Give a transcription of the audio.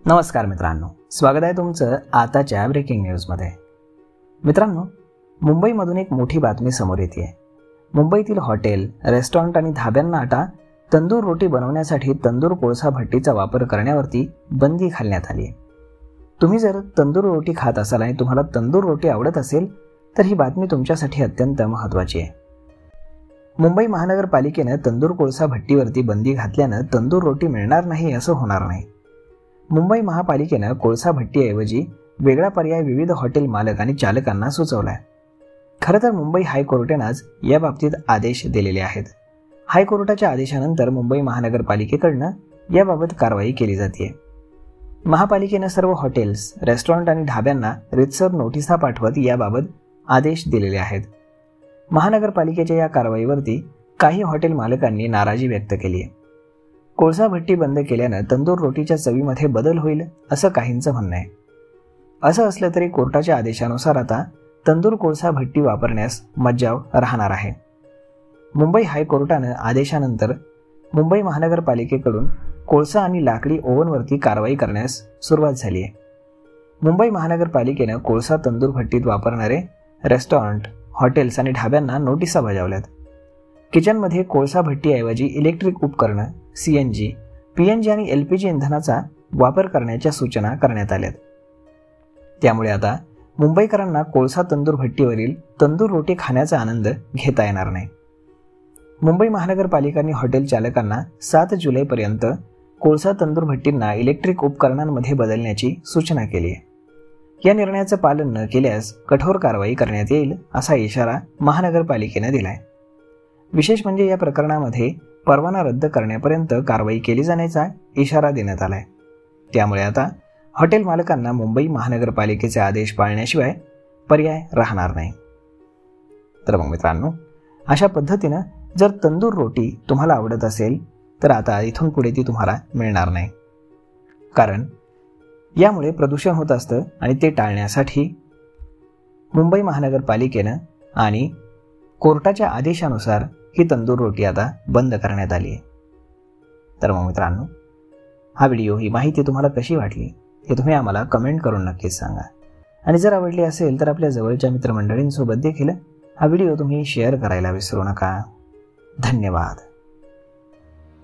नमस्कार मित्रांनो, स्वागत आहे तुमचं आताच्या ब्रेकिंग न्यूजमध्ये। मित्रांनो, मुंबईमधून एक मोठी बातमी समोर येते। मुंबईतील हॉटेल, रेस्टॉरंट आणि धाब्यांना आता तंदूर रोटी बनवण्यासाठी तंदूर कोळसा भट्टीचा वापर करण्यावरती बंदी घालण्यात आली आहे। तुम्ही जर तंदूर रोटी खात असाल आणि तुम्हाला तंदूर रोटी आवडत असेल तर ही बातमी तुमच्यासाठी अत्यंत महत्त्वाची आहे। मुंबई महानगरपालिकेने तंदूर कोळसा भट्टीवरती बंदी घातल्यानं तंदूर रोटी मिळणार नाही असं होणार नाही। मुंबई महापालिकेनं कोळसा भट्टीऐवजी वेगळा पर्याय विविध हॉटेल मालक आणि चालकांना सुचवलाय। खरं तर मुंबई हायकोर्टाने आज याबाबतीत आदेश दिलेले आहेत। हायकोर्टाच्या आदेशानंतर मुंबई महानगरपालिकेकडनं याबाबत कारवाई केली जाते। महापालिकेनं सर्व हॉटेल्स, रेस्टॉरंट आणि ढाब्यांना रीतसर नोटिसा पाठवत याबाबत आदेश दिलेले आहेत। महानगरपालिकेच्या या कारवाईवरती काही हॉटेल मालकांनी नाराजी व्यक्त केली आहे। कोळसा भट्टी बंद केल्यानं तंदूर रोटीच्या चवीमध्ये बदल होईल असं काहींचं म्हणणं आहे। असं असलं तरी कोर्टाच्या आदेशानुसार आता तंदूर कोळसा भट्टी वापरण्यास मज्जाव राहणार आहे। मुंबई हायकोर्टानं आदेशानंतर मुंबई महानगरपालिकेकडून कोळसा आणि लाकडी ओव्हनवरती कारवाई करण्यास सुरुवात झाली आहे। मुंबई महानगरपालिकेनं कोळसा तंदूर भट्टीत वापरणारे रेस्टॉरंट, हॉटेल्स आणि ढाब्यांना नोटिसा बजावल्यात। किचनमध्ये कोळसा भट्टीऐवजी इलेक्ट्रिक उपकरणं, CNG, PNG आणि LPG इंधनाचा वापर करण्याच्या सूचना करण्यात आल्यात। त्यामुळे आता मुंबईकरांना कोळसा तंदूर भट्टीवरील तंदूर रोटी खाण्याचा आनंद घेता येणार नाही। मुंबई महानगरपालिकेने हॉटेल चालकांना 7 जुलैपर्यंत कोळसा तंदूर भट्टींना इलेक्ट्रिक उपकरणांमध्ये बदलण्याची सूचना केली आहे। या निर्णयाचं पालन न केल्यास कठोर कारवाई करण्यात येईल असा इशारा महानगरपालिकेने दिलाय। विशेष म्हणजे या प्रकरणामध्ये परवाना रद्द करण्यापर्यंत कारवाई केली जाण्याचा इशारा देण्यात आलाय। त्यामुळे आता हॉटेल मालकांना मुंबई महानगरपालिकेचे आदेश पाळण्याशिवाय पर्याय राहणार नाही। तर मग मित्रांनो, अशा पद्धतीनं जर तंदूर रोटी तुम्हाला आवडत असेल तर आता इथून पुढे ती तुम्हाला मिळणार नाही, कारण यामुळे प्रदूषण होत असतं आणि ते टाळण्यासाठी मुंबई महानगरपालिकेनं आणि कोर्टाच्या आदेशानुसार ही तंदूर रोटी आता बंद करण्यात आली आहे। तर मग मित्रांनो, हा व्हिडिओ, ही माहिती तुम्हाला कशी वाटली हे तुम्ही आम्हाला कमेंट करून नक्कीच सांगा। आणि जर आवडली असेल तर आपल्या जवळच्या मित्रमंडळींसोबत देखील हा व्हिडिओ तुम्ही शेअर करायला विसरू नका। धन्यवाद।